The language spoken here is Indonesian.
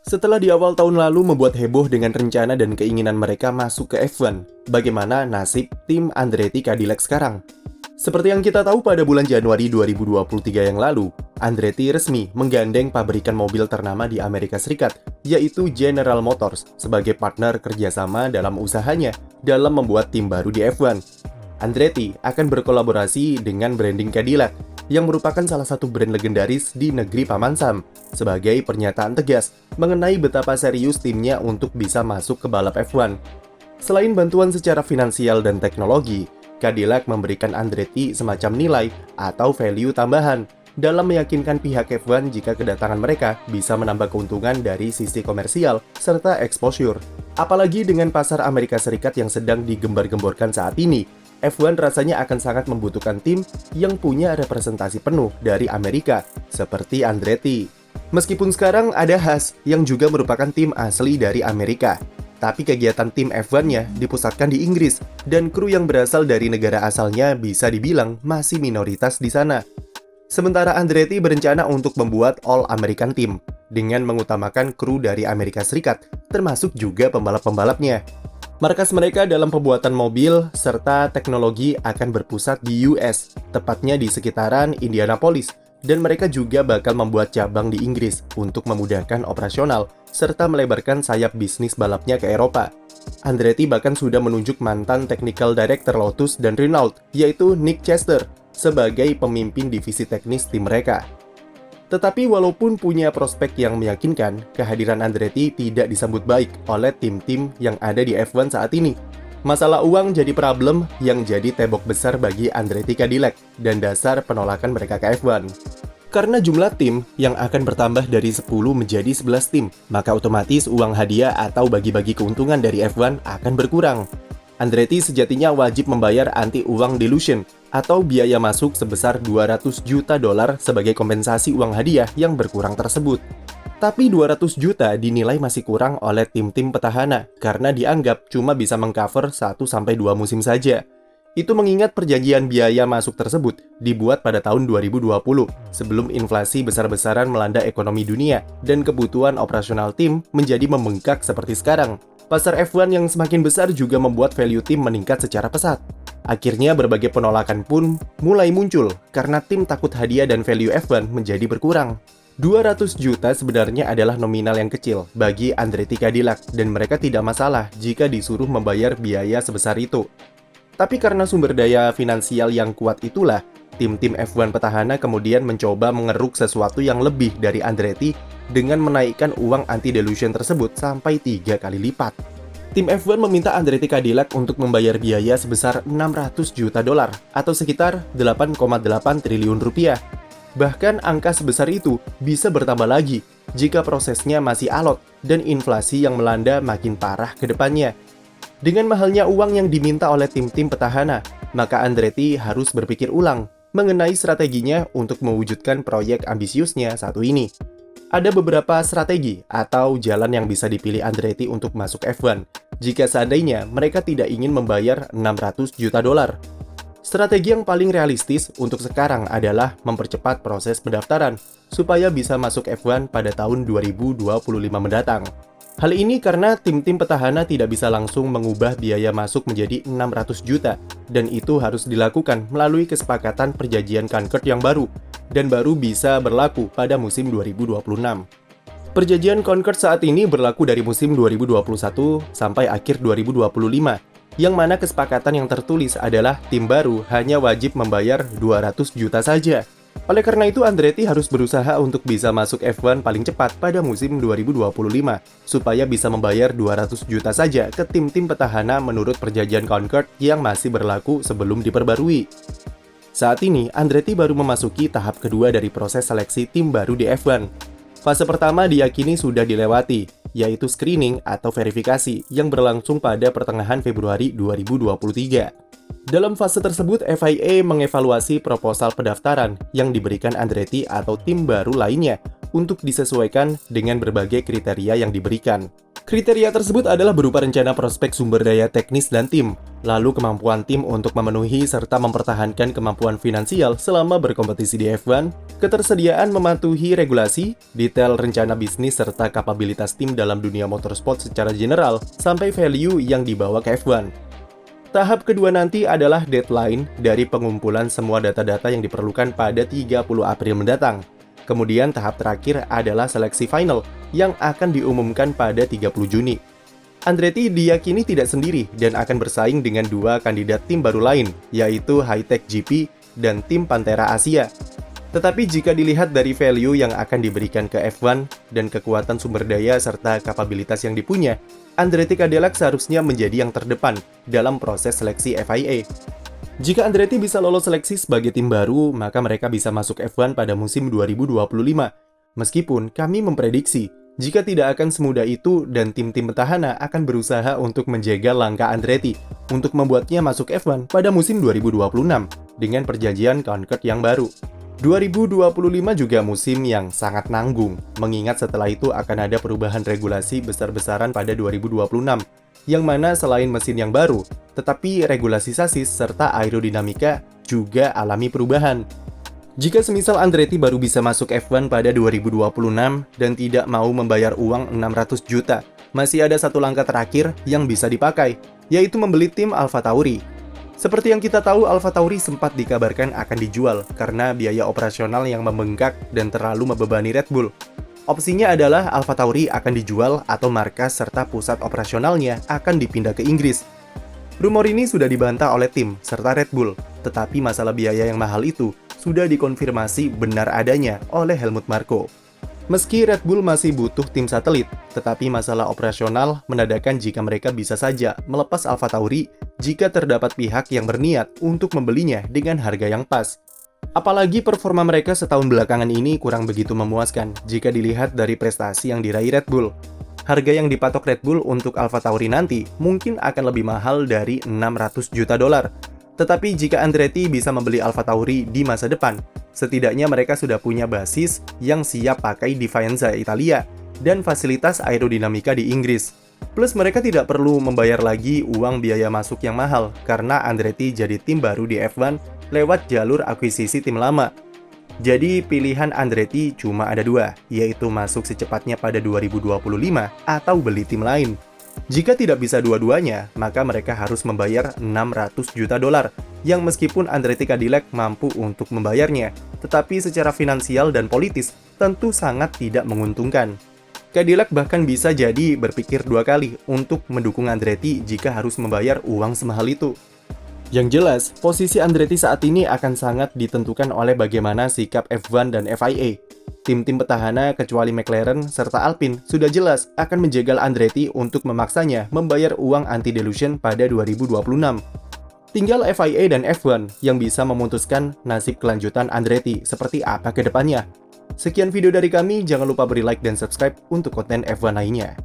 Setelah di awal tahun lalu membuat heboh dengan rencana dan keinginan mereka masuk ke F1, bagaimana nasib tim Andretti Cadillac sekarang? Seperti yang kita tahu pada bulan Januari 2023 yang lalu, Andretti resmi menggandeng pabrikan mobil ternama di Amerika Serikat, yaitu General Motors, sebagai partner kerjasama dalam usahanya dalam membuat tim baru di F1. Andretti akan berkolaborasi dengan branding Cadillac, yang merupakan salah satu brand legendaris di negeri Paman Sam, sebagai pernyataan tegas mengenai betapa serius timnya untuk bisa masuk ke balap F1. Selain bantuan secara finansial dan teknologi, Cadillac memberikan Andretti semacam nilai atau value tambahan dalam meyakinkan pihak F1 jika kedatangan mereka bisa menambah keuntungan dari sisi komersial serta exposure. Apalagi dengan pasar Amerika Serikat yang sedang digembar-gemborkan saat ini, F1 rasanya akan sangat membutuhkan tim yang punya representasi penuh dari Amerika, seperti Andretti. Meskipun sekarang ada Haas yang juga merupakan tim asli dari Amerika, tapi kegiatan tim F1-nya dipusatkan di Inggris, dan kru yang berasal dari negara asalnya bisa dibilang masih minoritas di sana. Sementara Andretti berencana untuk membuat All-American Team, dengan mengutamakan kru dari Amerika Serikat, termasuk juga pembalap-pembalapnya. Markas mereka dalam pembuatan mobil serta teknologi akan berpusat di US, tepatnya di sekitaran Indianapolis, dan mereka juga bakal membuat cabang di Inggris untuk memudahkan operasional serta melebarkan sayap bisnis balapnya ke Eropa. Andretti bahkan sudah menunjuk mantan Technical Director Lotus dan Renault, yaitu Nick Chester, sebagai pemimpin divisi teknis tim mereka. Tetapi walaupun punya prospek yang meyakinkan, kehadiran Andretti tidak disambut baik oleh tim-tim yang ada di F1 saat ini. Masalah uang jadi problem yang jadi tembok besar bagi Andretti Cadillac dan dasar penolakan mereka ke F1. Karena jumlah tim yang akan bertambah dari 10 menjadi 11 tim, maka otomatis uang hadiah atau bagi-bagi keuntungan dari F1 akan berkurang. Andretti sejatinya wajib membayar anti-uang dilution atau biaya masuk sebesar 200 juta dolar sebagai kompensasi uang hadiah yang berkurang tersebut. Tapi 200 juta dinilai masih kurang oleh tim-tim petahana karena dianggap cuma bisa mengcover 1-2 musim saja. Itu mengingat perjanjian biaya masuk tersebut dibuat pada tahun 2020 sebelum inflasi besar-besaran melanda ekonomi dunia dan kebutuhan operasional tim menjadi membengkak seperti sekarang. Pasar F1 yang semakin besar juga membuat value tim meningkat secara pesat. Akhirnya berbagai penolakan pun mulai muncul karena tim takut hadiah dan value F1 menjadi berkurang. 200 juta sebenarnya adalah nominal yang kecil bagi Andretti Cadillac dan mereka tidak masalah jika disuruh membayar biaya sebesar itu. Tapi karena sumber daya finansial yang kuat itulah, tim-tim F1 petahana kemudian mencoba mengeruk sesuatu yang lebih dari Andretti dengan menaikkan uang anti-dilution tersebut sampai 3 kali lipat. Tim F1 meminta Andretti Cadillac untuk membayar biaya sebesar 600 juta dolar atau sekitar 8,8 triliun rupiah. Bahkan angka sebesar itu bisa bertambah lagi jika prosesnya masih alot dan inflasi yang melanda makin parah ke depannya. Dengan mahalnya uang yang diminta oleh tim-tim petahana, maka Andretti harus berpikir ulang mengenai strateginya untuk mewujudkan proyek ambisiusnya satu ini. Ada beberapa strategi atau jalan yang bisa dipilih Andretti untuk masuk F1 jika seandainya mereka tidak ingin membayar 600 juta dolar. Strategi yang paling realistis untuk sekarang adalah mempercepat proses pendaftaran supaya bisa masuk F1 pada tahun 2025 mendatang. Hal ini karena tim-tim petahana tidak bisa langsung mengubah biaya masuk menjadi 600 juta dan itu harus dilakukan melalui kesepakatan perjanjian Concord yang baru dan baru bisa berlaku pada musim 2026. Perjanjian Concord saat ini berlaku dari musim 2021 sampai akhir 2025, yang mana kesepakatan yang tertulis adalah tim baru hanya wajib membayar 200 juta saja. Oleh karena itu, Andretti harus berusaha untuk bisa masuk F1 paling cepat pada musim 2025, supaya bisa membayar 200 juta saja ke tim-tim petahana menurut perjanjian Concord yang masih berlaku sebelum diperbarui. Saat ini, Andretti baru memasuki tahap kedua dari proses seleksi tim baru di F1. Fase pertama diyakini sudah dilewati, yaitu screening atau verifikasi yang berlangsung pada pertengahan Februari 2023. Dalam fase tersebut, FIA mengevaluasi proposal pendaftaran yang diberikan Andretti atau tim baru lainnya untuk disesuaikan dengan berbagai kriteria yang diberikan. Kriteria tersebut adalah berupa rencana prospek sumber daya teknis dan tim, lalu kemampuan tim untuk memenuhi serta mempertahankan kemampuan finansial selama berkompetisi di F1, ketersediaan mematuhi regulasi, detail rencana bisnis serta kapabilitas tim dalam dunia motorsport secara general, sampai value yang dibawa ke F1. Tahap kedua nanti adalah deadline dari pengumpulan semua data-data yang diperlukan pada 30 April mendatang. Kemudian tahap terakhir adalah seleksi final yang akan diumumkan pada 30 Juni. Andretti diyakini tidak sendiri dan akan bersaing dengan dua kandidat tim baru lain, yaitu Hightech GP dan tim Pantera Asia. Tetapi jika dilihat dari value yang akan diberikan ke F1 dan kekuatan sumber daya serta kapabilitas yang dipunya, Andretti Cadillac seharusnya menjadi yang terdepan dalam proses seleksi FIA. Jika Andretti bisa lolos seleksi sebagai tim baru, maka mereka bisa masuk F1 pada musim 2025. Meskipun kami memprediksi, jika tidak akan semudah itu dan tim-tim petahana akan berusaha untuk menjaga langkah Andretti untuk membuatnya masuk F1 pada musim 2026 dengan perjanjian Concorde yang baru. 2025 juga musim yang sangat nanggung, mengingat setelah itu akan ada perubahan regulasi besar-besaran pada 2026, yang mana selain mesin yang baru, tetapi regulasi sasis serta aerodinamika juga alami perubahan. Jika semisal Andretti baru bisa masuk F1 pada 2026 dan tidak mau membayar uang 600 juta, masih ada satu langkah terakhir yang bisa dipakai, yaitu membeli tim AlphaTauri. Seperti yang kita tahu, AlphaTauri sempat dikabarkan akan dijual karena biaya operasional yang membengkak dan terlalu membebani Red Bull. Opsinya adalah AlphaTauri akan dijual atau markas serta pusat operasionalnya akan dipindah ke Inggris. Rumor ini sudah dibantah oleh tim serta Red Bull, tetapi masalah biaya yang mahal itu sudah dikonfirmasi benar adanya oleh Helmut Marko. Meski Red Bull masih butuh tim satelit, tetapi masalah operasional menandakan jika mereka bisa saja melepas AlphaTauri jika terdapat pihak yang berniat untuk membelinya dengan harga yang pas. Apalagi performa mereka setahun belakangan ini kurang begitu memuaskan jika dilihat dari prestasi yang diraih Red Bull. Harga yang dipatok Red Bull untuk AlphaTauri nanti mungkin akan lebih mahal dari 600 juta dolar. Tetapi jika Andretti bisa membeli AlphaTauri di masa depan, setidaknya mereka sudah punya basis yang siap pakai di Faenza, Italia, dan fasilitas aerodinamika di Inggris. Plus mereka tidak perlu membayar lagi uang biaya masuk yang mahal karena Andretti jadi tim baru di F1 lewat jalur akuisisi tim lama. Jadi pilihan Andretti cuma ada dua, yaitu masuk secepatnya pada 2025 atau beli tim lain. Jika tidak bisa dua-duanya, maka mereka harus membayar 600 juta dolar, yang meskipun Andretti Cadillac mampu untuk membayarnya, tetapi secara finansial dan politis tentu sangat tidak menguntungkan. Cadillac bahkan bisa jadi berpikir dua kali untuk mendukung Andretti jika harus membayar uang semahal itu. Yang jelas, posisi Andretti saat ini akan sangat ditentukan oleh bagaimana sikap F1 dan FIA. Tim-tim petahana kecuali McLaren serta Alpine sudah jelas akan menjegal Andretti untuk memaksanya membayar uang anti-delusion pada 2026. Tinggal FIA dan F1 yang bisa memutuskan nasib kelanjutan Andretti seperti apa ke depannya. Sekian video dari kami, jangan lupa beri like dan subscribe untuk konten F1 lainnya.